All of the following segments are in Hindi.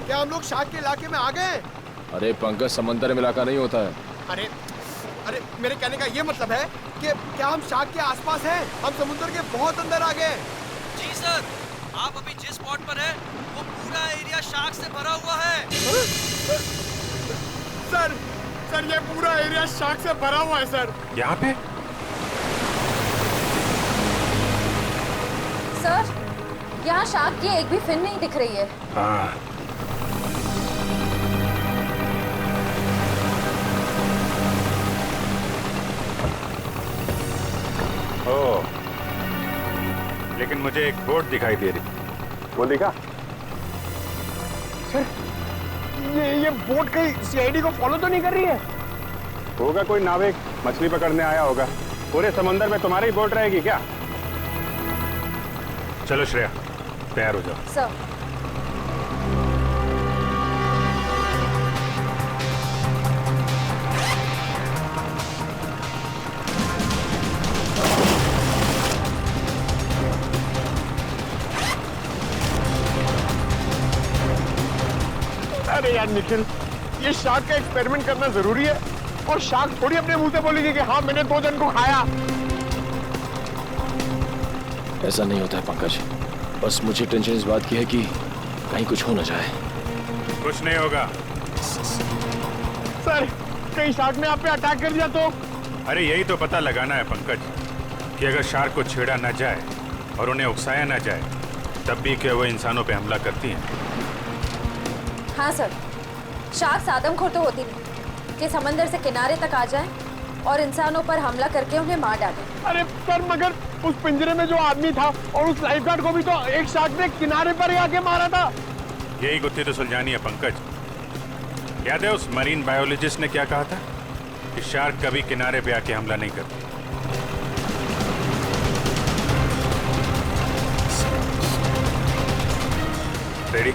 क्या हम लोग शार्क के इलाके में आ गए? अरे पंकज, समंदर में इलाका नहीं होता है। अरे अरे मेरे कहने का ये मतलब है कि क्या हम शार्क के आसपास हैं? हम समुद्र के बहुत अंदर आ गए। जी सर, आप अभी जिस स्पॉट पर हैं वो पूरा एरिया शार्क से भरा हुआ है। सर ये पूरा एरिया शार्क से भरा हुआ है सर। यहाँ पे? सर, यहाँ शार्क की एक भी फिन नहीं दिख रही है। हाँ। ओह, लेकिन मुझे एक बोट दिखाई दे रही। वो दिखा? सर, ये बोट कहीं सीआईडी को फॉलो तो नहीं कर रही है? होगा कोई नाविक मछली पकड़ने आया होगा। पूरे समंदर में तुम्हारी बोट रहेगी क्या? चलो श्रेया, तैयार हो जाओ। सर। अरे यार निखिल, ये शार्क का एक्सपेरिमेंट करना जरूरी है और शार्क थोड़ी अपने मुंह से बोलेगी कि हाँ मैंने 2 जन को खाया। ऐसा नहीं होता है पंकज, बस मुझे टेंशन इस बात की है कि कहीं कुछ हो ना जाए। कुछ नहीं होगा। सर, कहीं शार्क ने आप पे अटैक कर दिया तो? अरे यही तो पता लगाना है पंकज, कि अगर शार्क को छेड़ा ना जाए और उन्हें उकसाया ना जाए, तब भी क्या वो इंसानों पे हमला करती हैं? हाँ सर, शार्क आदमखोर तो होती नहीं कि समंदर से किनारे तक आ जाएं और इंसानों पर हमला करके उन्हें मार डालें। अरे सर, मगर उस पिंजरे में जो आदमी था और उस लाइफगार्ड को भी तो एक शार्क ने किनारे पर ही आके मारा था। यही गुत्थी तो सुलझानी है पंकज। याद है उस मरीन बायोलॉजिस्ट ने क्या कहा था कि शार्क कभी किनारे पे आके हमला नहीं करती। रेडी?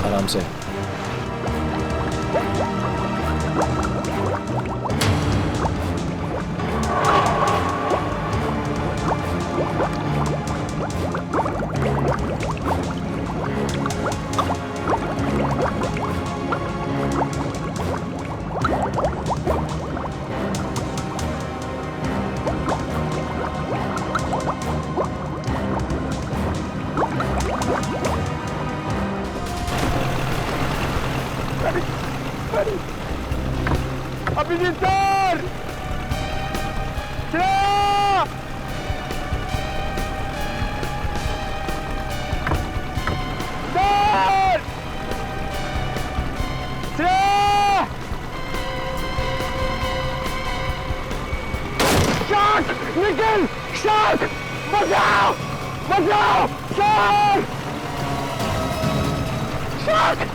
आराम से। Abhijeet sir! Shreya! Sir! Shreya! Shark! Nikhil! Shark! बचाओ! बचाओ! शार्क! शार्क!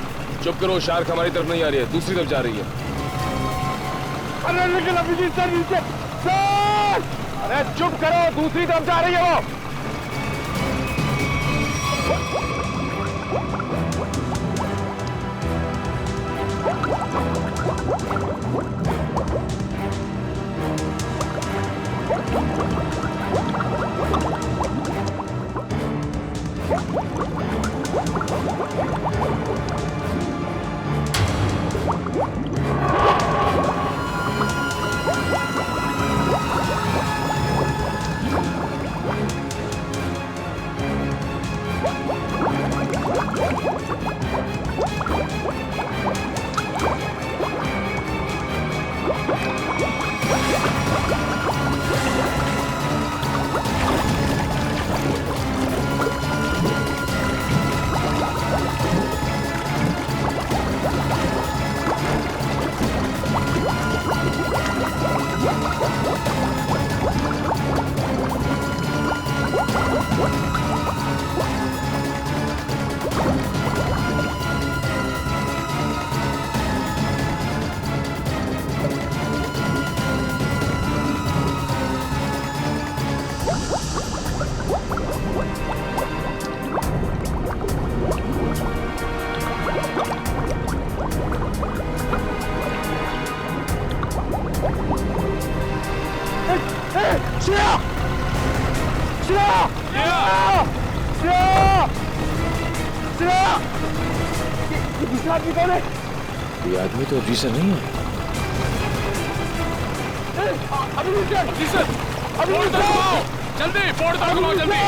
चुप करो, शार्क हमारी तरफ नहीं आ रही है, दूसरी तरफ जा रही है। अरे लेकिन अभिजीत सर नीचे! सर! अरे चुप करो, दूसरी तरफ जा रही है वो। ये दूसरा आदमी कौन है? ये आदमी तो ऑफिसर नहीं है। अभी ऑफिसर, अभी जल्दी फोड़ दो, घुमाओ जल्दी।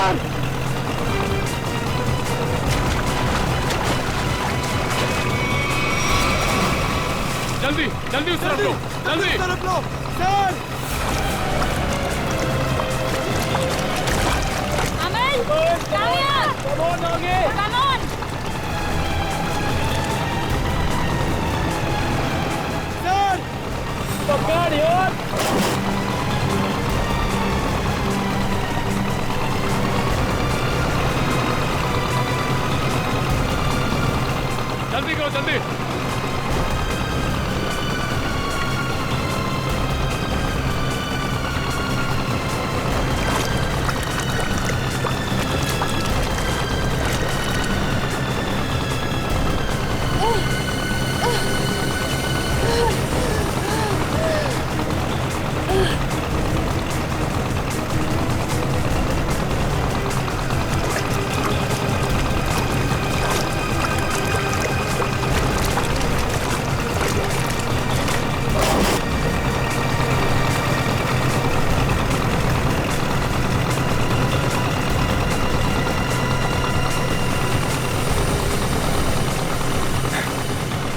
जल्दी जल्दी उस तरफ लो, जल्दी तरफ लो सर। अमन, काव्या, कमोन आगे। come on! सर पकड़ यार। जल्दी करो जल्दी।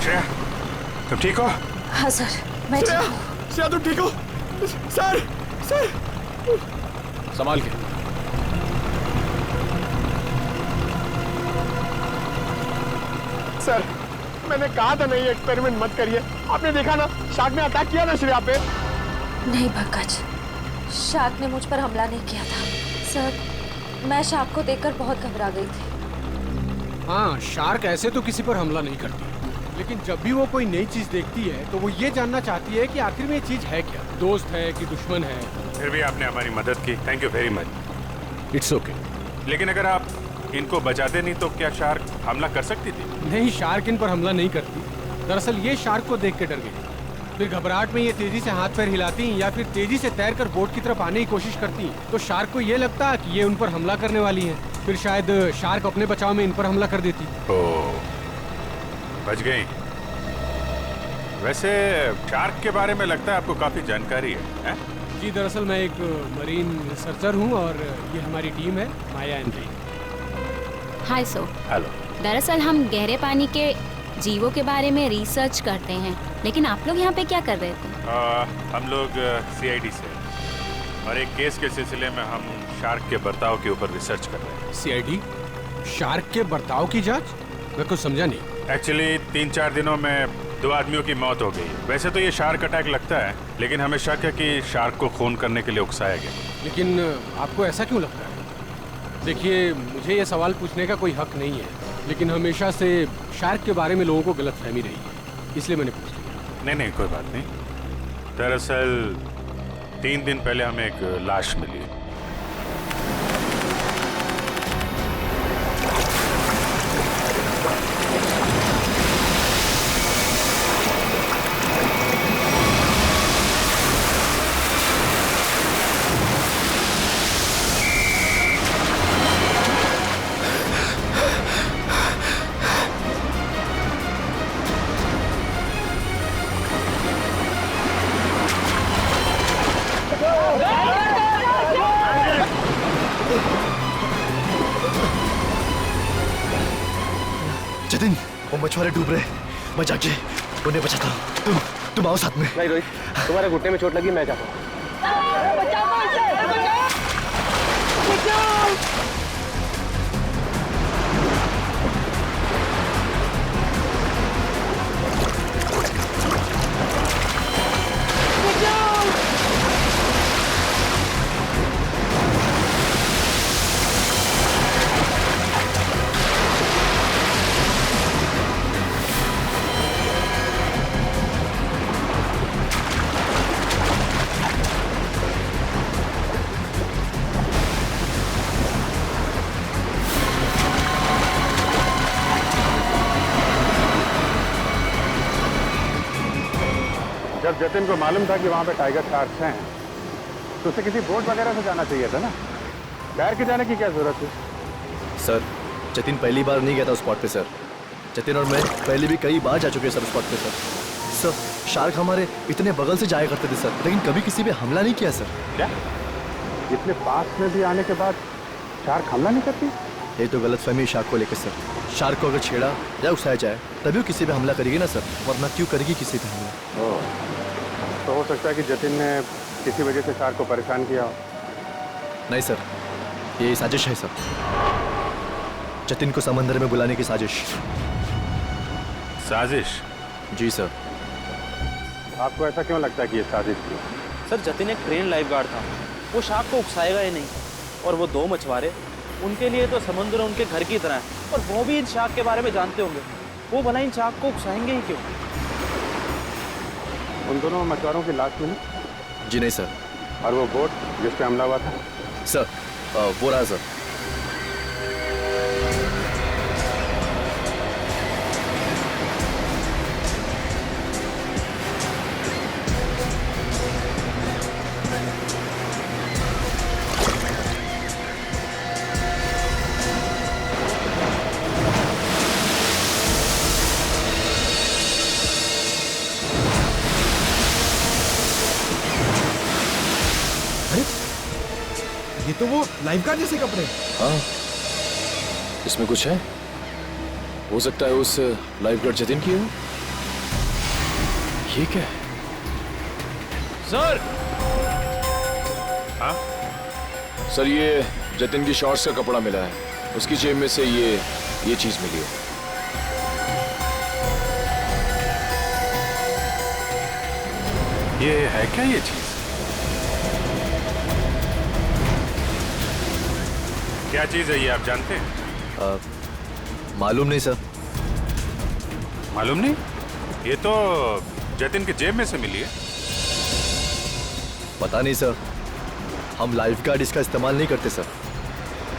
श्रेया, तुम ठीक हो? हाँ सर, मैं ठीक हूँ। श्रेया तुम ठीक हो? सर सर संभाल के। सर मैंने कहा था नहीं एक्सपेरिमेंट मत करिए। आपने देखा ना शार्क ने अटैक किया ना श्रेया पे। नहीं पंकज, शार्क ने मुझ पर हमला नहीं किया था। सर मैं शार्क को देखकर बहुत घबरा गई थी। हाँ, शार्क ऐसे तो किसी पर हमला नहीं करती, लेकिन जब भी वो कोई नई चीज देखती है तो वो ये जानना चाहती है कि आखिर में ये चीज है क्या, दोस्त है कि दुश्मन है। फिर भी आपने हमारी मदद की, thank you very much. It's okay. लेकिन अगर आप इनको बचाते नहीं तो क्या शार्क हमला कर सकती थी? नहीं, शार्क इन पर हमला नहीं करती। दरअसल ये शार्क को देख के डर गई, फिर घबराहट में ये तेजी से हाथ पैर हिलाती या फिर तेजी से तैरकर बोट की तरफ आने की कोशिश करती, तो शार्क को ये लगता कि ये उन पर हमला करने वाली है। फिर शायद शार्क अपने बचाव में इन पर हमला कर देती। ओह, बच गई। वैसे शार्क के बारे में लगता है आपको काफी जानकारी है? जी दरअसल मैं एक मरीन रिसर्चर हूँ और ये हमारी टीम है, माया and re. Hi so, hello. दरअसल हम गहरे पानी के जीवों के बारे में रिसर्च करते हैं, लेकिन आप लोग यहाँ पे क्या कर रहे थे? हम लोग CID से और एक केस के सिलसिले में हम शार्क के बर्ताव के ऊपर रिसर्च कर रहे हैं। CID? शार्क के बर्ताव की जांच? मैं कुछ समझा नहीं। एक्चुअली 3-4 दिनों में 2 आदमियों की मौत हो गई। वैसे तो ये शार्क अटैक लगता है, लेकिन हमें शक है कि शार्क को खून करने के लिए उकसाया गया। लेकिन आपको ऐसा क्यों लगता है? देखिए, मुझे ये सवाल पूछने का कोई हक नहीं है, लेकिन हमेशा से शार्क के बारे में लोगों को गलतफहमी रही है, इसलिए मैंने पूछ लिया। नहीं, कोई बात नहीं। दरअसल 3 दिन पहले हमें एक लाश मिली। जतिन, वो मछुआरे डूब रहे, मैं जाके उन्हें बचाता हूँ। तुम आओ साथ में। नहीं रोहित, तुम्हारे घुटने में चोट लगी, मैं जाता हूँ। जब जतिन को मालूम था कि वहाँ पे टाइगर शार्क्स हैं, तो उसे किसी बोट वगैरह से जाना चाहिए था ना। तैर के जाने की क्या जरूरत है? सर, जतिन पहली बार नहीं गया था उस स्पॉट पे सर। जतिन और मैं पहले भी कई बार जा चुके हैं सर स्पॉट पे सर। सर शार्क हमारे इतने बगल से जाया करते थे सर, लेकिन कभी किसी पे हमला नहीं किया सर। क्या इतने पास में भी आने के बाद शार्क हमला नहीं करती? ये तो गलतफहमी शार्क को लेकर सर। शार्क को अगर छेड़ा या उकसाया जाए तभी वो किसी पे हमला करेगी ना सर, वरना क्यों करेगी किसी पे हमला। तो हो सकता है कि जतिन ने किसी वजह से शार्क को परेशान किया हो। नहीं सर, ये साजिश है सर, जतिन को समंदर में बुलाने की साजिश। साजिश? जी सर। आपको ऐसा क्यों लगता है कि ये साजिश थी? सर जतिन एक ट्रेन लाइफ गार्ड था, वो शार्क को उकसाएगा ही नहीं। और वो दो मछुआरे, उनके लिए तो समुद्र उनके घर की तरह है, और वो भी इन शार्क के बारे में जानते होंगे, वो भला इन शार्क को उकसाएंगे ही क्यों? उन दोनों मछुआरों की लाश मिली? जी नहीं सर। और वो बोट जिस पे हमला हुआ था? सर वो रहा सर। ये तो वो लाइफ गार्ड जैसे कपड़े। हाँ, इसमें कुछ है। हो सकता है उस लाइफ गार्ड जतिन की हो। ये क्या है? सर। हाँ? सर ये जतिन की शॉर्ट्स का कपड़ा मिला है, उसकी जेब में से ये चीज मिली है। ये है क्या ये चीज? क्या चीज है ये, आप जानते हैं? मालूम नहीं सर। मालूम नहीं? ये तो जतिन के जेब में से मिली है। पता नहीं सर, हम लाइफ गार्ड इसका इस्तेमाल नहीं करते सर।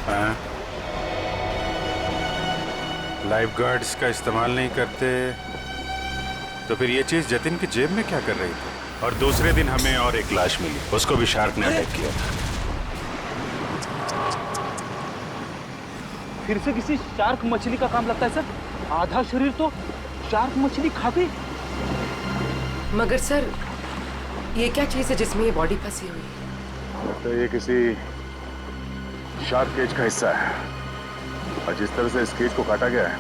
हाँ? लाइफ गार्ड्स का इस्तेमाल नहीं करते तो फिर ये चीज जतिन की जेब में क्या कर रही थी? और दूसरे दिन हमें और एक लाश मिली, उसको भी शार्क ने अटैक किया था। फिर से किसी शार्क मछली का काम लगता है सर। आधा शरीर तो शार्क मछली खा गई। मगर सर ये क्या चीज है जिसमें ये बॉडी फंसी हुई है? तो ये किसी शार्क केज का हिस्सा है, और जिस तरह से इस केज को काटा गया है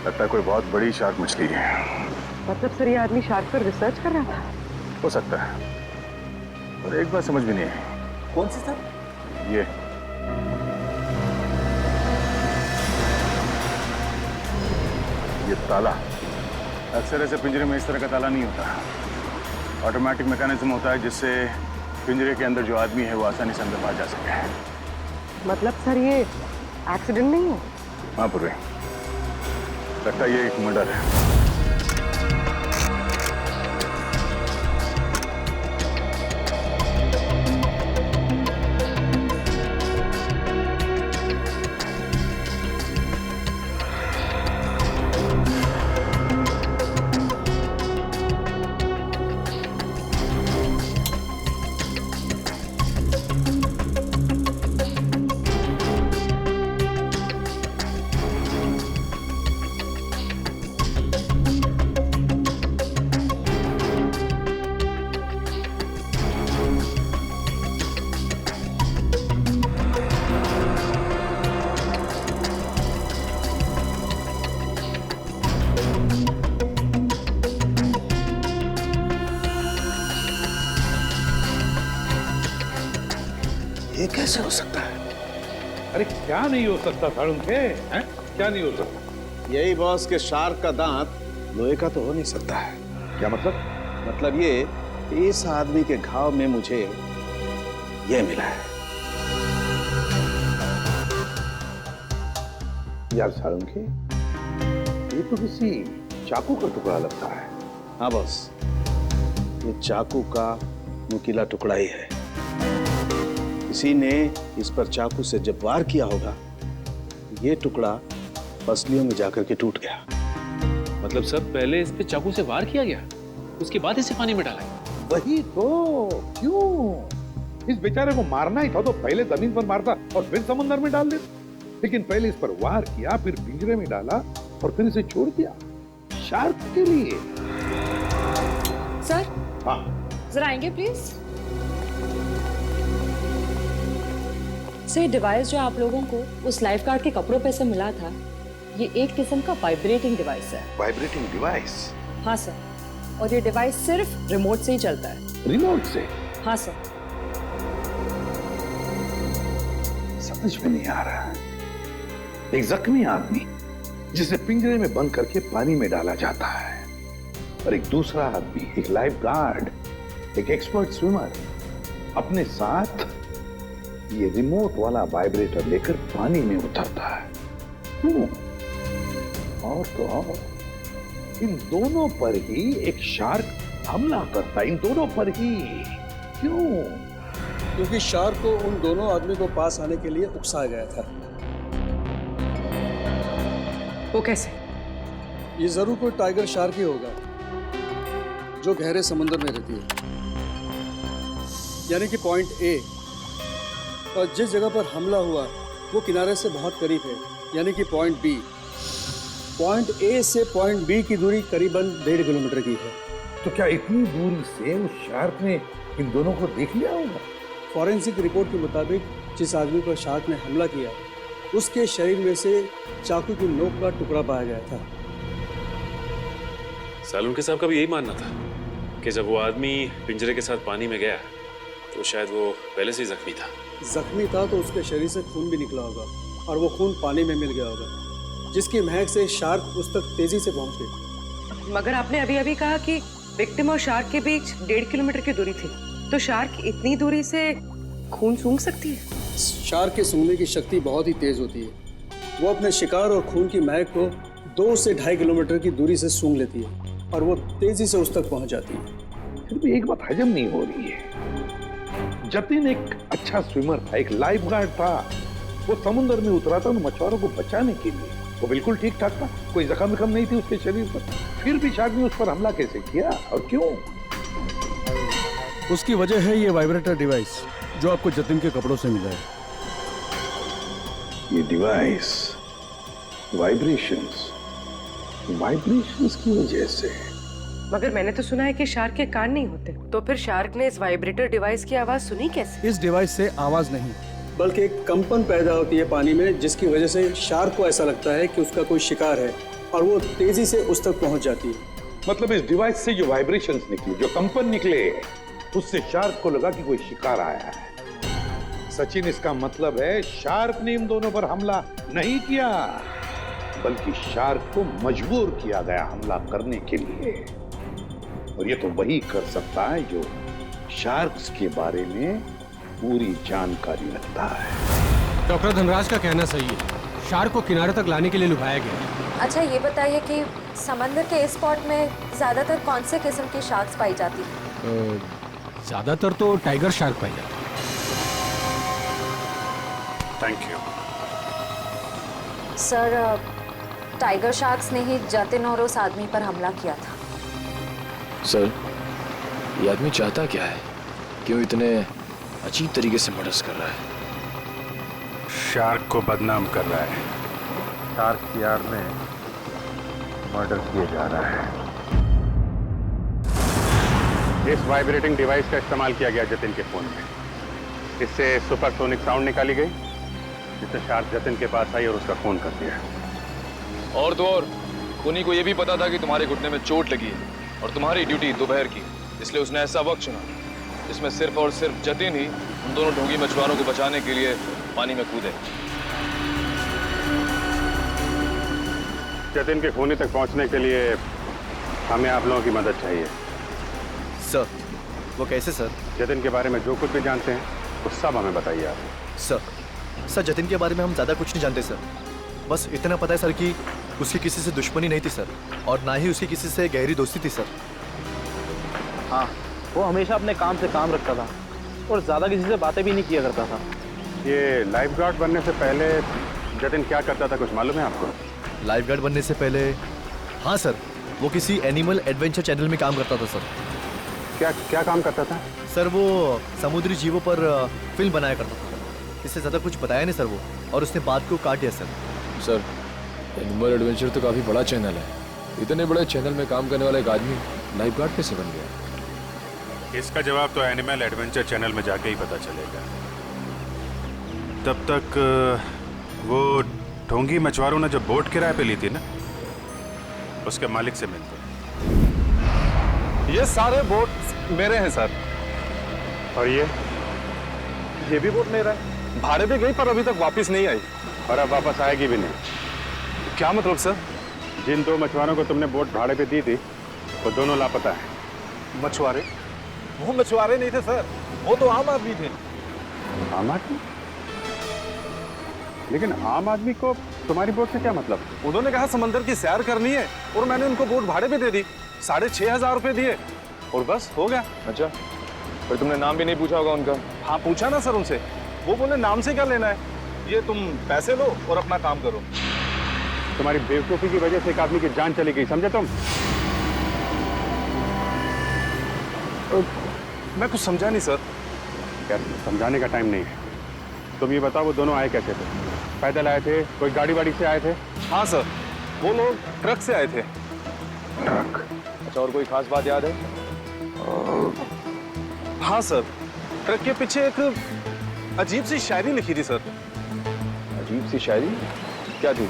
लगता है कोई बहुत बड़ी शार्क मछली है। मतलब सर ये आदमी शार्क पर रिसर्च कर रहा था? हो सकता है, और एक बात समझ में नहीं आई। कौन सी सर? ये ताला। अक्सर ऐसे पिंजरे में इस तरह का ताला नहीं होता, ऑटोमेटिक मैकेनिज्म होता है जिससे पिंजरे के अंदर जो आदमी है वो आसानी से अंदर बाहर जा सके। मतलब सर ये एक्सीडेंट नहीं है? हाँ पूर्वी, लगता है ये एक मर्डर है। ये कैसे हो सकता है? अरे क्या नहीं हो सकता साळुंखे, हैं? क्या नहीं हो सकता? यही बॉस के शार्क का दांत लोहे का तो हो नहीं सकता है। क्या मतलब? मतलब ये इस आदमी के घाव में मुझे ये मिला है। यार साळुंखे, ये तो किसी चाकू का टुकड़ा लगता है। हाँ बॉस, ये चाकू का नुकीला टुकड़ा ही है। किसी ने इस पर चाकू से जब वार किया होगा, ये टुकड़ा पसलियों में जाकर के टूट गया। मतलब सर पहले इस पे चाकू से वार किया गया, उसके बाद इसे पानी में डाला गया। वही तो, क्यों? इस बेचारे को मारना ही था तो पहले जमीन पर मारता और फिर समुद्र में डाल देता। लेकिन पहले इस पर वार किया, फिर पिंजरे में डाला, और फिर इसे छोड़ दिया शार्क के लिए। सर हाँ जरा आएंगे प्लीज। सर डिवाइस जो आप लोगों को उस लाइफ गार्ड के कपड़ों पे से मिला था, ये एक किस्म का वाइब्रेटिंग डिवाइस है। Vibrating device? हाँ सर, और ये डिवाइस सिर्फ रिमोट से ही चलता है। रिमोट से? हाँ सर। समझ में नहीं आ रहा। एक जख्मी आदमी जिसे पिंजरे में बंद करके पानी में डाला जाता है, और एक दूसरा आदमी, एक लाइफ गार्ड, एक एक्सपर्ट स्विमर, अपने साथ ये रिमोट वाला वाइब्रेटर लेकर पानी में उतरता है। क्यों? और तो और, इन दोनों पर ही एक शार्क हमला करता है, इन दोनों पर ही। क्यों? क्योंकि शार्क को उन दोनों आदमी को पास आने के लिए उकसाया गया था। वो कैसे? ये जरूर कोई टाइगर शार्क ही होगा जो गहरे समुद्र में रहती है, यानी कि पॉइंट ए। और जिस जगह पर हमला हुआ वो किनारे से बहुत करीब है, यानी कि पॉइंट बी। पॉइंट ए से पॉइंट बी की दूरी करीबन 1.5 किलोमीटर की है। तो क्या इतनी दूरी से उस शार्क ने इन दोनों को देख लिया होगा? फॉरेंसिक रिपोर्ट के मुताबिक जिस आदमी पर शार्क ने हमला किया, उसके शरीर में से चाकू की नोक का टुकड़ा पाया गया था। सालुंके साहब का भी यही मानना था कि जब वो आदमी पिंजरे के साथ पानी में गया तो शायद वो पहले से ही जख्मी था। जख्मी था तो उसके शरीर से खून भी निकला होगा, और वो खून पानी में मिल गया होगा, जिसकी महक से शार्क उस तक तेजी से पहुंच गई। मगर आपने अभी अभी कहा कि विक्टिम और शार्क के बीच 1.5 किलोमीटर की दूरी थी, तो शार्क इतनी दूरी से खून सूंघ सकती है? शार्क के सूंघने की शक्ति बहुत ही तेज होती है। वो अपने शिकार और खून की महक को 2 से 2.5 किलोमीटर की दूरी से सूंघ लेती है, और वो तेजी से उस तक पहुंच जाती है। फिर भी एक बात हजम नहीं हो रही है। जतिन एक अच्छा स्विमर था, एक लाइफ गार्ड था। वो समुद्र में उतरा था उन मछुआरों को बचाने के लिए। वो बिल्कुल ठीक ठाक था, कोई जख्म नहीं थी उसके शरीर पर। फिर भी शार्क ने उस पर हमला कैसे किया और क्यों? उसकी वजह है ये वाइब्रेटर डिवाइस जो आपको जतिन के कपड़ों से मिला है। ये डिवाइस वाइब्रेशंस की वजह से। मगर मैंने तो सुना है कि शार्क के कान नहीं होते, तो फिर शार्क ने इस वाइब्रेटर डिवाइस की आवाज सुनी कैसे? इस डिवाइस से आवाज नहीं, बल्कि एक कंपन पैदा होती है पानी में, जिसकी वजह से शार्क को ऐसा लगता है कि उसका कोई शिकार है, और वो तेजी से उस तक पहुंच जाती है। मतलब इस डिवाइस से जो वाइब्रेशंस निकले, जो कंपन निकले, उससे शार्क को लगा कि कोई शिकार आया है। सचिन, इसका मतलब है शार्क ने इन दोनों पर हमला नहीं किया, बल्कि शार्क को मजबूर किया गया हमला करने के लिए। और ये तो वही कर सकता है जो शार्क्स के बारे में पूरी जानकारी रखता है। डॉक्टर धनराज का कहना सही है, शार्क को किनारे तक लाने के लिए लुभाया गया। अच्छा ये बताइए कि समंदर के इस स्पॉट में ज्यादातर कौन से किस्म की शार्क्स पाई जाती है? ज्यादातर तो टाइगर शार्क पाई जाती है। Thank you sir, tiger sharks ने ही जतिन और उस आदमी पर हमला किया था। सर, ये आदमी चाहता क्या है? क्यों इतने अजीब तरीके से मर्डर्स कर रहा है? शार्क को बदनाम कर रहा है। शार्क की आड़ में मर्डर किया जा रहा है। इस वाइब्रेटिंग डिवाइस का इस्तेमाल किया गया जतिन के फोन में। इससे सुपरसोनिक साउंड निकाली गई, जिससे शार्क जतिन के पास आई और उसका खून कर दिया। और तो और खूनी को यह भी पता था कि तुम्हारे घुटने में चोट लगी है और तुम्हारी ड्यूटी दोपहर की, इसलिए उसने ऐसा वक्त चुना जिसमें सिर्फ और सिर्फ जतिन ही उन दोनों ढोंगी मछुआरों को बचाने के लिए पानी में कूदे। जतिन के खूनी तक पहुंचने के लिए हमें आप लोगों की मदद चाहिए। सर, वो कैसे सर? जतिन के बारे में जो कुछ भी जानते हैं वो सब हमें बताइए आप। सर जतिन के बारे में हम ज़्यादा कुछ नहीं जानते सर। बस इतना पता है सर कि उसकी किसी से दुश्मनी नहीं थी सर, और ना ही उसकी किसी से गहरी दोस्ती थी सर। हाँ, वो हमेशा अपने काम से काम रखता था और ज़्यादा किसी से बातें भी नहीं किया करता था। ये लाइफ गार्ड बनने से पहले जतिन क्या करता था, कुछ मालूम है आपको? लाइफ गार्ड बनने से पहले, हाँ सर, वो किसी एनिमल एडवेंचर चैनल में काम करता था सर। क्या काम करता था? सर वो समुद्री जीवों पर फिल्म बनाया करता था। इससे ज़्यादा कुछ बताया नहीं सर वो, और उसने बात को काट दिया सर। सर, एनिमल एडवेंचर तो काफी बड़ा चैनल है। इतने बड़े चैनल में काम करने वाला एक आदमी लाइफ गार्ड कैसे बन गया? इसका जवाब तो एनिमल एडवेंचर चैनल में जाके ही पता चलेगा। तब तक वो ढोंगी मछुआरों ने जब बोट किराए पे ली थी ना, उसके मालिक से मिलते। ये सारे बोट मेरे हैं सर। और ये भी बोट मेरा है। भाड़े पे गई पर अभी तक वापस नहीं आई। और अब वापस आएगी भी नहीं। क्या मतलब सर? जिन 2 मछुआरों को तुमने बोट भाड़े पे दी थी वो दोनों लापता है। मछुआरे? वो मछुआरे नहीं थे सर, वो तो आम आदमी थे। आम आदमी? लेकिन आम आदमी को तुम्हारी बोट से क्या मतलब? उन्होंने कहा समंदर की सैर करनी है और मैंने उनको बोट भाड़े पे दे दी। 6,500 रुपए दिए और बस हो गया। अच्छा, फिर तुमने नाम भी नहीं पूछा होगा उनका? हाँ पूछा ना सर उनसे, वो बोले नाम से क्या लेना है, ये तुम पैसे लो और अपना काम करो। तुम्हारी बेवकूफी की वजह से एक आदमी की जान चली गई, समझे तुम? मैं कुछ समझा नहीं सर। यार समझाने का टाइम नहीं है। तुम ये बताओ वो दोनों आए कैसे थे? पैदल आए थे, कोई गाड़ी वाड़ी से आए थे? हाँ सर, वो लोग ट्रक से आए थे। ट्रक? अच्छा, और कोई खास बात याद है? हाँ सर, ट्रक के पीछे एक अजीब सी शायरी लिखी थी सर। अजीब सी शायरी? क्या थी?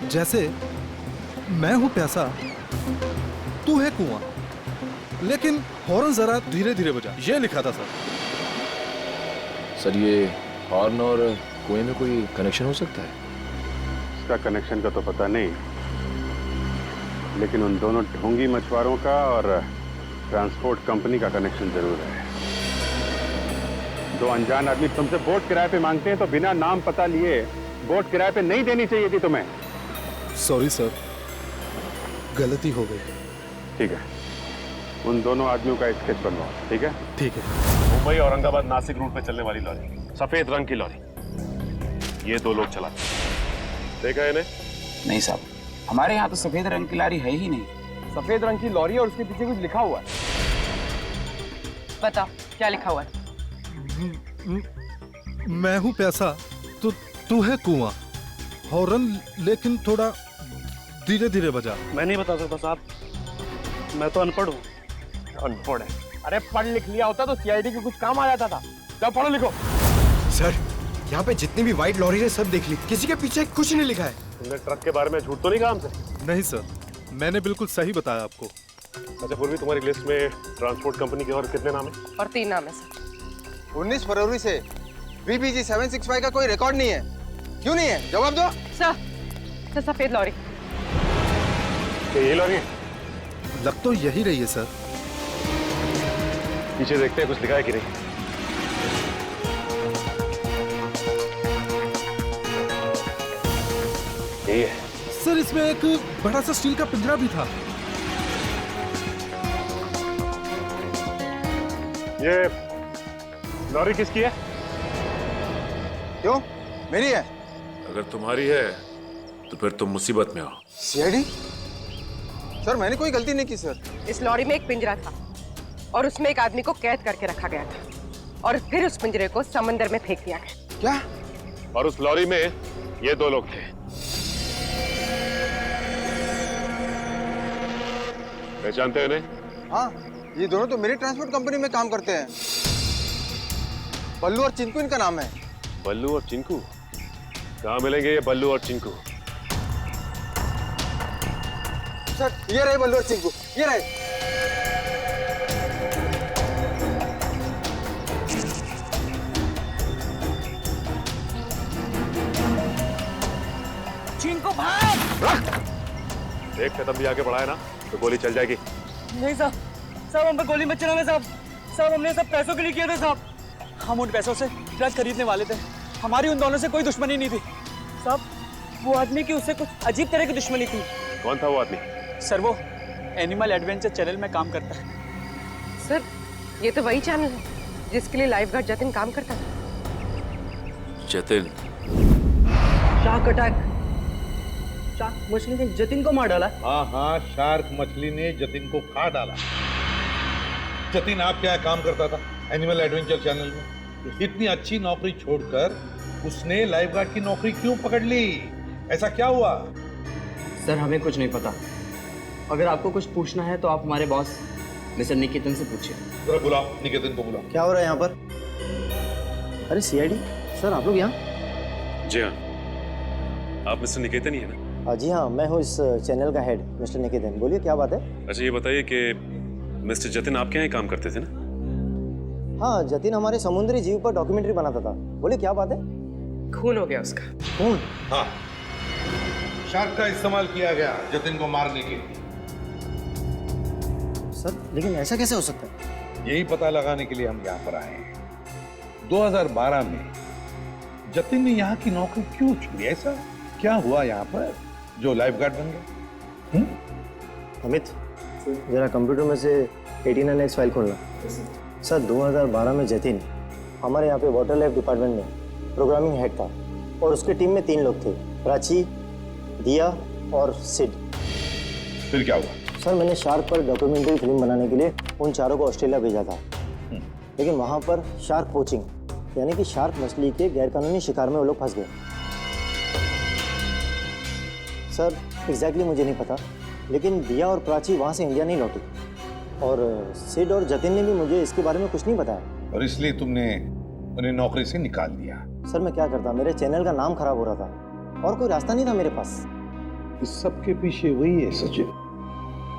जैसे मैं हूं प्यासा, तू है कुआं, लेकिन हॉर्न जरा धीरे धीरे बजा, ये लिखा था सर। सर ये हॉर्न और कुएं में कोई कनेक्शन हो सकता है? इसका कनेक्शन का तो पता नहीं, लेकिन उन दोनों ढोंगी मछुआरों का और ट्रांसपोर्ट कंपनी का कनेक्शन जरूर है। 2 अनजान आदमी तुमसे बोट किराए पे मांगते हैं तो बिना नाम पता लिए बोट किराए पे नहीं देनी चाहिए थी तुम्हें। सॉरी सर, गलती हो गई। ठीक है, उन दोनों आदमियों का स्केच बनवाओ। ठीक है? ठीक है। मुंबई औरंगाबाद नासिक रूट पे चलने वाली लॉरी, सफेद रंग की लॉरी, ये 2 लोग चलाते हैं। देखा है इन्हें? नहीं साहब, हमारे यहाँ तो सफेद रंग की लॉरी है ही नहीं। सफेद रंग की लॉरी और उसके पीछे कुछ लिखा हुआ है। बताओ क्या लिखा हुआ है? मैं हूं प्यासा, तो तू है कुआं, हॉर्न लेकिन थोड़ा धीरे धीरे बजा। मैं नहीं बता सकता साहब, मैं तो अनपढ़ हूँ। अनपढ़ है? अरे पढ़ लिख लिया होता तो सीआईडी के कुछ काम आ जाता था। क्या पढ़ो लिखो? सर, यहाँ पे जितनी भी व्हाइट लॉरी है सब देख ली, किसी के पीछे कुछ नहीं लिखा है। तुमने ट्रक के बारे में झूठ तो नहीं कहा हमसे? नहीं सर, मैंने बिल्कुल सही बताया आपको। अच्छा पूर्वी, तुम्हारी लिस्ट में ट्रांसपोर्ट कंपनी के और कितने नाम है? और 3 नाम है सर। 19 फरवरी से BBG 765 का कोई रिकॉर्ड नहीं है। क्यों नहीं है? जवाब दो। सर सफेद लॉरी। ये लॉरी है? लग तो यही रही है सर। पीछे देखते हैं कुछ लिखा है कि नहीं। यही है सर, इसमें एक बड़ा सा स्टील का पिंजरा भी था। ये लॉरी किसकी है? क्यों? मेरी है। अगर तुम्हारी है तो फिर तुम मुसीबत में हो। सीआईडी? सर मैंने कोई गलती नहीं की सर। इस लॉरी में एक पिंजरा था और उसमें एक आदमी को कैद करके रखा गया था और फिर उस पिंजरे को समंदर में फेंक दिया गया। क्या? और उस लॉरी में ये 2 लोग थे। पहचानते हो इन्हें? हाँ, ये दोनों तो मेरी ट्रांसपोर्ट कंपनी में काम करते हैं। बल्लू और चिंकू इनका नाम है। बल्लू और चिंकू? कहाँ मिलेंगे ये बल्लू और चिंकू? सर ये रहे बल्लू और चिंकू, ये रहे। चिंकू भाग! एक कदम भी आगे बढ़ाए ना तो गोली चल जाएगी। नहीं साहब, साहब हम पे गोली मत चलाना साहब। साहब हमने सब पैसों के लिए किया था साहब। हम उन पैसों से ट्रक खरीदने वाले थे। हमारी उन दोनों से कोई दुश्मनी नहीं थी साहब। वो आदमी की उससे कुछ अजीब तरह की दुश्मनी थी। कौन था वो आदमी? सर वो एनिमल एडवेंचर चैनल में काम करता है। सर ये तो वही चैनल है जिसके लिए लाइफ गार्ड जतिन काम करता था। जतिन? Shark attack. शार्क मछली ने जतिन को मार डाला। हाँ, शार्क मछली ने जतिन को खा डाला। जतिन आप क्या काम करता था एनिमल एडवेंचर चैनल में? इतनी अच्छी नौकरी छोड़कर उसने लाइफ गार्ड की नौकरी क्यों पकड़ ली? ऐसा क्या हुआ? सर हमें कुछ नहीं पता। अगर आपको कुछ पूछना है तो आप हमारे बॉस मिस्टर निकेतन से पूछिए। जरा बुलाओ, निकेतन को बुलाओ। क्या हो रहा है यहाँ पर? अरे सीआईडी सर, आप लोग यहाँ? जी हाँ, आप मिस्टर निकेतन ही है ना? जी हाँ, मैं हूँ इस चैनल का हेड मिस्टर निकेतन। बोलिए क्या बात है? अच्छा ये बताइए कि मिस्टर जतिन आपके यहाँ ही काम करते थे ना? हाँ, जतिन हमारे समुद्री जीव पर डॉक्यूमेंट्री बनाता था। बोलिए क्या बात है? खून हो गया उसका। खून? हाँ, शार्क का इस्तेमाल किया गया जतिन को मारने के लिए। सर लेकिन ऐसा कैसे हो सकता है? यही पता लगाने के लिए हम यहाँ पर आए हैं। 2012 में जतिन ने यहाँ की नौकरी क्यों छोड़ी? ऐसा क्या हुआ यहाँ पर जो लाइफ गार्ड बन गया? अमित, जरा कंप्यूटर में से 89X फाइल खोलना। सर 2012 में जतिन हमारे यहाँ पे वाटर लाइफ डिपार्टमेंट में प्रोग्रामिंग हेड था और उसके टीम में 3 लोग थे, प्राची, दिया और सिड। फिर क्या हुआ? सर मैंने शार्क पर डॉक्यूमेंट्री फिल्म बनाने के लिए उन चारों को ऑस्ट्रेलिया भेजा था, लेकिन वहाँ पर शार्क पोचिंग यानी कि शार्क मछली के गैरकानूनी शिकार में वो लोग फंस गए। सर एग्जैक्टली मुझे नहीं पता, लेकिन दिया और प्राची वहाँ से इंडिया नहीं लौटी और सिड और जतिन ने भी मुझे इसके बारे में कुछ नहीं बताया। और इसलिए तुमने उन्हें नौकरी से निकाल दिया? सर मैं क्या करता, मेरे चैनल का नाम खराब हो रहा था और कोई रास्ता नहीं था मेरे पास। इस सब के पीछे वही है सचिन,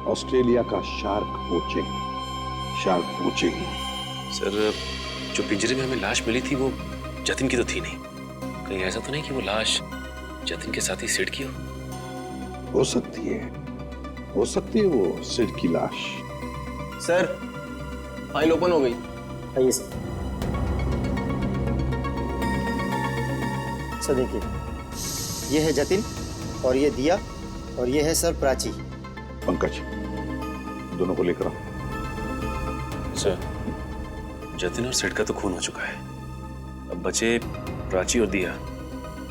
ऑस्ट्रेलिया का shark poaching. Shark poaching. Sir जो पिंजरे में हमें लाश मिली थी वो जतिन की तो थी नहीं। कहीं ऐसा तो नहीं कि वो लाश जतिन के साथ ही सिड की हो सकती है, हो सकती है वो सिड की लाश। सर फाइल ओपन हो गई। आइए सर देखिए, ये है जतिन और ये दिया और ये है सर प्राची। पंकज दोनों को लेकर आओ। सर जतिन और सिड का तो खून हो चुका है, अब बचे प्राची और दिया।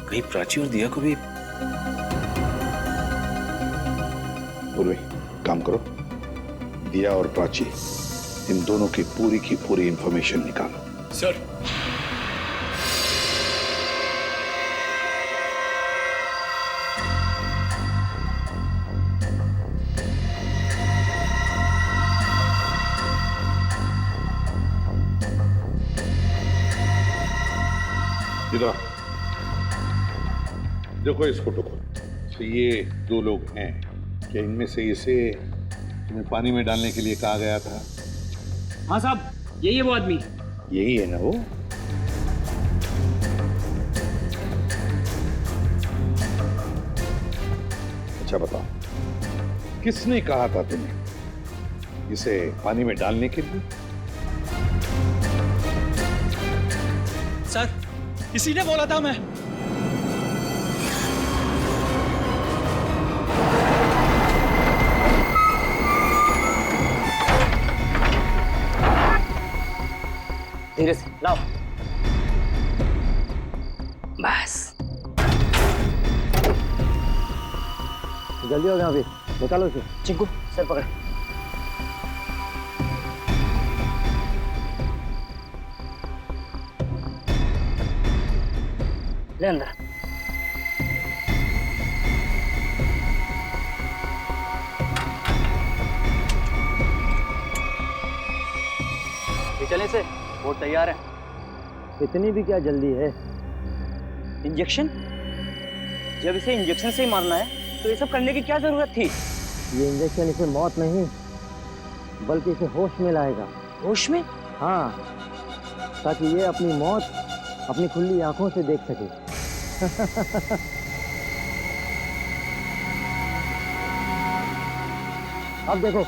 कहीं प्राची और दिया को भी। पूर्वी काम करो, दिया और प्राची इन दोनों की पूरी इंफॉर्मेशन निकालो। सर इधर देखो इस फोटो को। तो ये 2 लोग हैं, क्या इनमें से इसे तुम्हें पानी में डालने के लिए कहा गया था? हाँ साहब, यही है वो आदमी। यही है ना वो? अच्छा बताओ, किसने कहा था तुम्हें इसे पानी में डालने के लिए? सर इसी ने बोला था। मैं धीरे से लाओ। बस जल्दी हो गया, अभी निकालो इसे। चिंकू सर पकड़। ले अंदर। ये चले से बोट तैयार है। इतनी भी क्या जल्दी है? इंजेक्शन? जब इसे इंजेक्शन से ही मारना है तो ये सब करने की क्या जरूरत थी? ये इंजेक्शन इसे मौत नहीं बल्कि इसे होश में लाएगा। होश में? हाँ, ताकि ये अपनी मौत अपनी खुली आंखों से देख सके। अब देखो।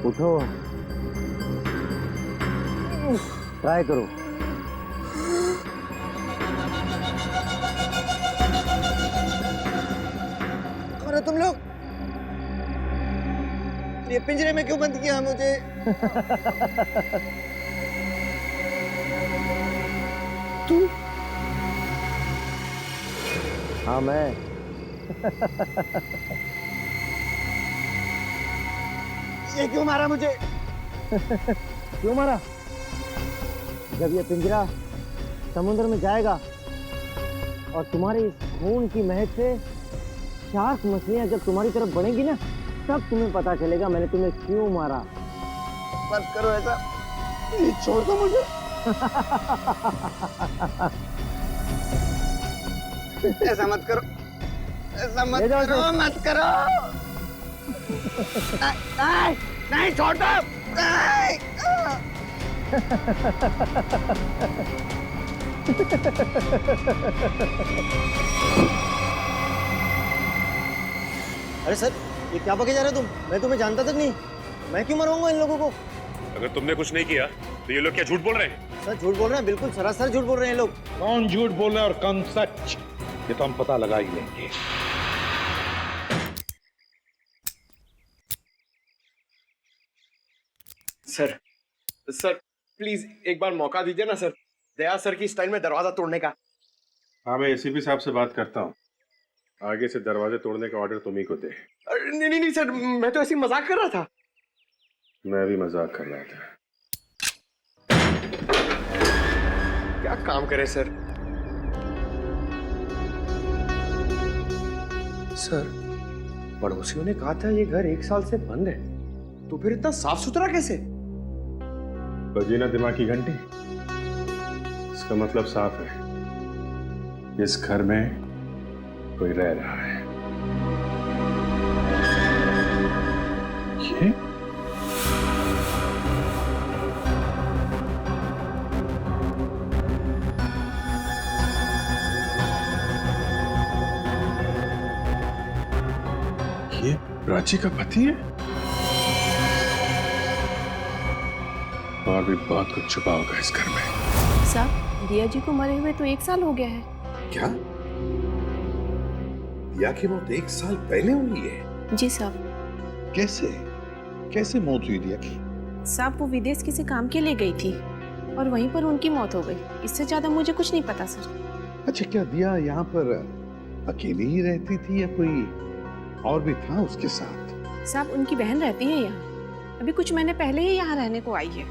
उठो, ट्राई करो। कौन हो तुम लोग? ये पिंजरे में क्यों बंद किया मुझे? तू? हाँ मैं। ये क्यों मारा मुझे? क्यों मारा? जब ये पिंजरा समुद्र में जाएगा और तुम्हारी इस खून की महक से शार्क मछलियां जब तुम्हारी तरफ बढ़ेंगी ना, तब तुम्हें पता चलेगा मैंने तुम्हें क्यों मारा। मत करो ऐसा, छोड़ दो मुझे। ऐसा मत करो, ऐसा मत करो, मत करो। नहीं, नहीं, छोड़ दो। नहीं। अरे सर, ये क्या बके जा रहे हो तुम? मैं तुम्हें जानता तक नहीं। मैं क्यों मरवाऊंगा इन लोगों को? अगर तुमने कुछ नहीं किया तो ये लोग क्या झूठ बोल रहे हैं? सर झूठ बोल रहे हैं, बिल्कुल सरासर झूठ बोल रहे हैं लोग। कौन झूठ बोल रहा है और कौन सच, ये तो हम पता लगा ही लेंगे। सर प्लीज एक बार मौका दीजिए ना सर, दया सर की स्टाइल में दरवाजा तोड़ने का। हाँ, मैं एसीपी साहब से बात करता हूँ। आगे से दरवाजे तोड़ने का ऑर्डर तुम्ही को दे। नहीं नहीं नहीं सर, मैं तो ऐसे ही मजाक कर रहा था। मैं भी मजाक कर रहा था। क्या काम करे सर? सर, पड़ोसियों ने कहा था ये घर 1 साल से बंद है, तो फिर इतना साफ सुथरा कैसे? बजी ना दिमाग की घंटी। इसका मतलब साफ है, इस घर में कोई रह रहा है। ये प्राची का पति है? और भी बहुत कुछ छुपा होगा इस घर में। साहब, दिया जी को मरे हुए तो 1 साल हो गया है। क्या? दिया की मौत 1 साल पहले हुई है? जी साहब। कैसे? कैसे मौत हुई दिया की? साहब, वो विदेश किसी काम के लिए गई थी और वहीं पर उनकी मौत हो गई। इससे ज्यादा मुझे कुछ नहीं पता सर। अच्छा, क्या दिया यहाँ पर अकेली ही रहती थी या कोई और भी था उसके साथ? साहब, उनकी बहन रहती है यहाँ। अभी कुछ महीने पहले ही यहाँ रहने को आई है।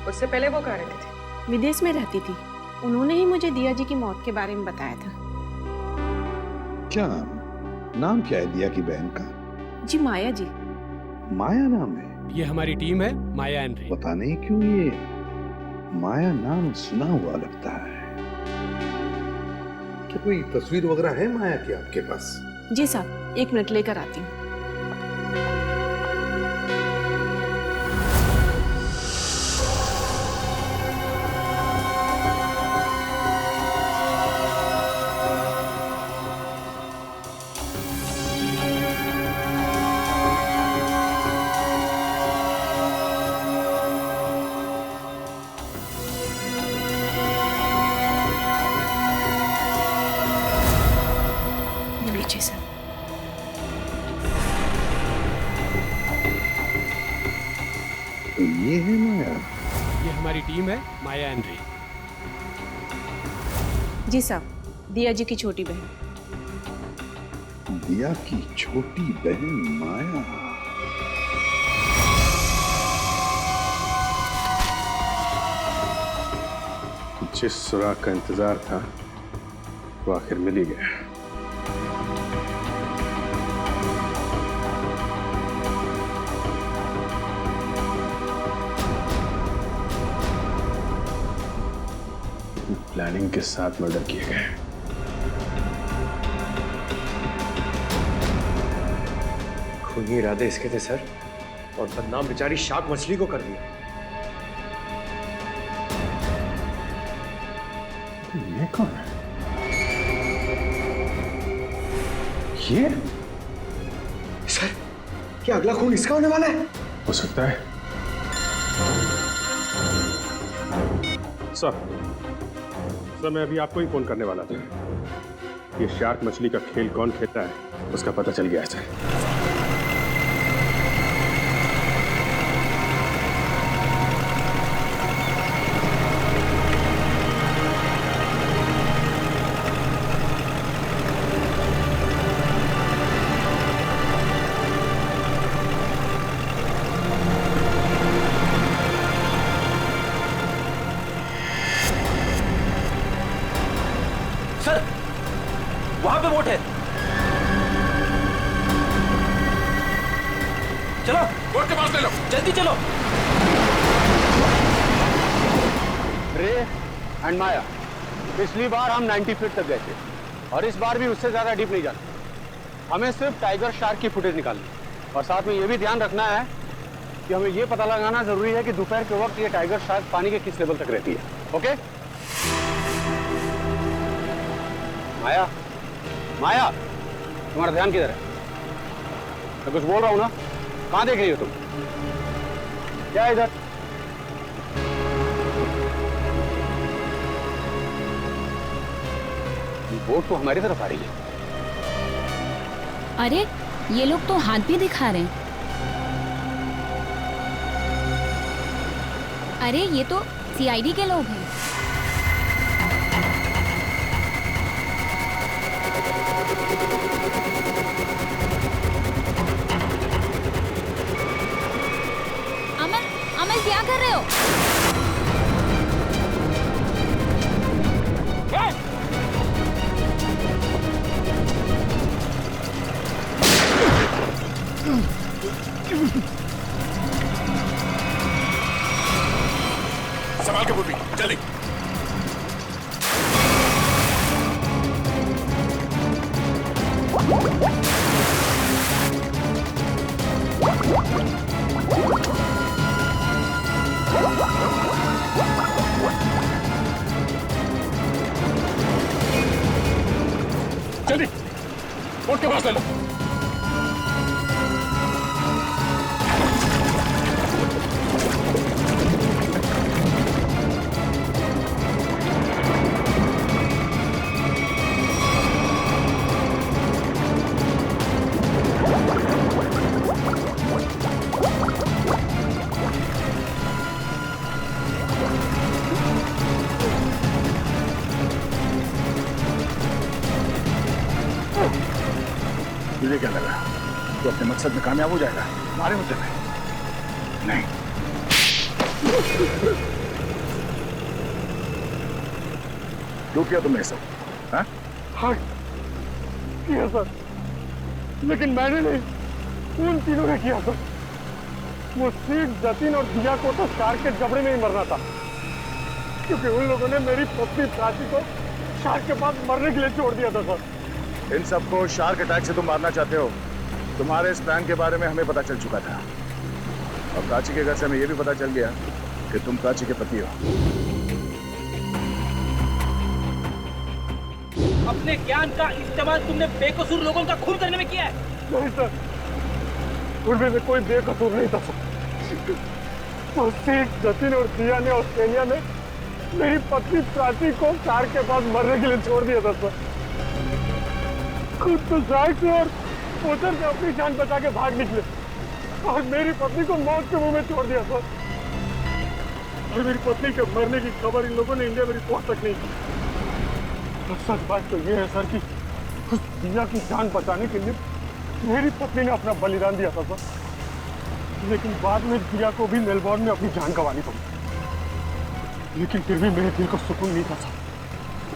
उससे पहले वो कहाँ रहती थी? विदेश में रहती थी। उन्होंने ही मुझे दिया जी की मौत के बारे में बताया था। क्या नाम क्या है दिया की बहन का? जी माया जी। माया नाम है? ये हमारी टीम है, माया एंड रे। पता नहीं क्यों ये माया नाम सुना हुआ लगता है। क्या कोई तस्वीर वगैरह है माया की आपके पास? जी साहब, 1 मिनट लेकर आती हूँ। तो ये है माया? ये हमारी टीम है, माया एंड रे। जी साहब, दिया जी की छोटी बहन। दिया की छोटी बहन माया। जिस सुराग का इंतजार था वो आखिर मिल ही गया। प्लानिंग के साथ मर्डर किए गए। खूनी इरादे इसके थे सर, और बदनाम बेचारी शार्क मछली को कर दिया। ये कौन है? ये? सर, क्या अगला खून इसका होने वाला है? हो सकता है। सर, मैं अभी आपको ही फोन करने वाला था। ये शार्क मछली का खेल कौन खेलता है उसका पता चल गया है सर। सर वहां पे बोट है। चलो बोट के पास ले लो, जल्दी चलो। रे एंड माया, पिछली बार हम 90 फीट तक गए थे और इस बार भी उससे ज्यादा डीप नहीं जाना। हमें सिर्फ टाइगर शार्क की फुटेज निकालनी और साथ में ये भी ध्यान रखना है कि हमें ये पता लगाना जरूरी है कि दोपहर के वक्त ये टाइगर शार्क पानी के किस लेवल तक रहती है। ओके माया, माया तुम्हारा ध्यान किधर है? मैं कुछ बोल रहा हूं ना, कहां देख रही हो तुम? क्या है इधर? बोट तो हमारी तरफ आ रही है। अरे ये लोग तो हाथ भी दिखा रहे हैं। अरे ये तो सीआईडी के लोग हैं। अमन, अमन क्या कर रहे हो? संभाल के बोटी, जल्दी। जल्दी बोट के पास ले लो। तुझे क्या लगा तो अपने मकसद में कामयाब हो जाएगा? हमारे मुद्दे में नहीं। क्यों किया तुमने सब? हाँ? हाँ किया सर, लेकिन मैंने नहीं, उन तीनों ने किया सर। वो सीट, जतिन और दिया को तो शार्क के जबड़े में ही मरना था, क्योंकि उन लोगों ने मेरी पत्नी प्राची को शार्क के पास मरने के लिए छोड़ दिया था सर। इन सबको शार्क अटैक से तुम मारना चाहते हो? तुम्हारे इस प्लान के बारे में हमें पता चल चुका था और प्राची के घर से हमें यह भी पता चल गया कि तुम प्राची के पति हो। अपने ज्ञान का इस्तेमाल तुमने बेकसूर लोगों का खून करने में किया है। नहीं सर, उनमें से कोई बेकसूर नहीं था सर। तो सीट, जतिन और दिया ने ऑस्ट्रेलिया में मेरी पत्नी प्राची को शार्क के पास मरने के लिए छोड़ दिया था सर। खुद तो शार्क से और पोचर से अपनी जान बचा के भाग निकले और मेरी पत्नी को मौत के मुंह में छोड़ दिया सर। और मेरी पत्नी के मरने की खबर इन लोगों ने इंडिया में रिपोर्ट तक नहीं की। तो सच बात तो ये है सर कि उस दिया की जान बचाने के लिए मेरी पत्नी ने अपना बलिदान दिया था सर, लेकिन बाद में दिया को भी मेलबोर्न में अपनी जान गंवानी पड़ी। लेकिन फिर भी मेरे दिल को सुकून नहीं था सर,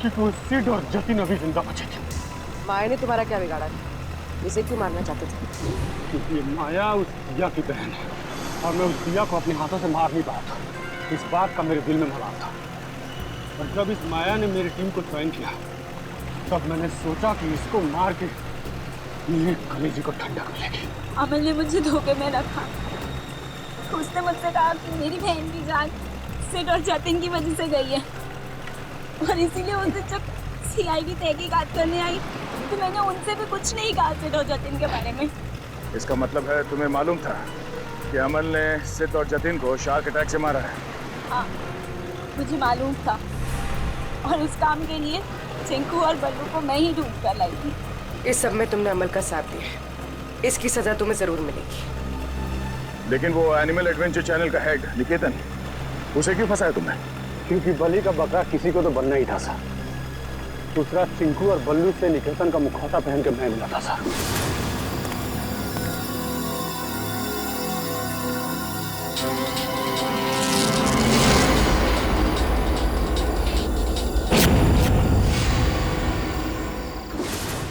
क्योंकि वो सिड और जतिन अभी जिंदा बचे थे। माया ने तुम्हारा क्या बिगाड़ा? इसे क्यों मारना चाहते थे? क्योंकि माया उस दिया की बहन है और मैं उस दिया को अपने हाथों से मार नहीं पाया था। इस बात का मेरे दिल में मलाल था। और जब इस माया ने मेरी टीम को ज्वाइन किया तब मैंने सोचा कि इसको मार के मेरे कलेजे को ठंडा कर लेगी। अमन ने मुझे धोखे में रखा। उसने मुझसे कहा कि मेरी बहन की जान सिड और जतिन की वजह से गई है और इसीलिए उसे जब सीआईडी तहकीकात करने आई तो मैंने उनसे भी कुछ नहीं कहा सिड और जतिन के बारे में। इसका मतलब है तुम्हें मालूम था कि अमन ने सिड और जतिन को शार्क अटैक से मारा है? हाँ, मुझे मालूम था और इस काम के लिए चिंकू और बल्लू को मैं ही ढूंढ कर लाई थी। इस सब में तुमने अमल का साथ दिया, इसकी सजा तुम्हें जरूर मिलेगी। लेकिन वो एनिमल एडवेंचर चैनल का हेड निकेतन, उसे क्यों फंसाया तुमने? क्योंकि बलि का बकरा किसी को तो बनना ही था सर। दूसरा चिंकू और बल्लू से निकेतन का मुखौटा पहन के मैं मिला था सर।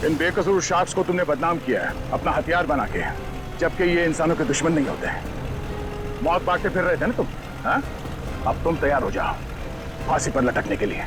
इन बेकसूर शार्क्स को तुमने बदनाम किया है अपना हथियार बना के, जबकि ये इंसानों के दुश्मन नहीं होते। मौत बांटते फिर रहे थे ना तुम, हाँ? अब तुम तैयार हो जाओ फांसी पर लटकने के लिए।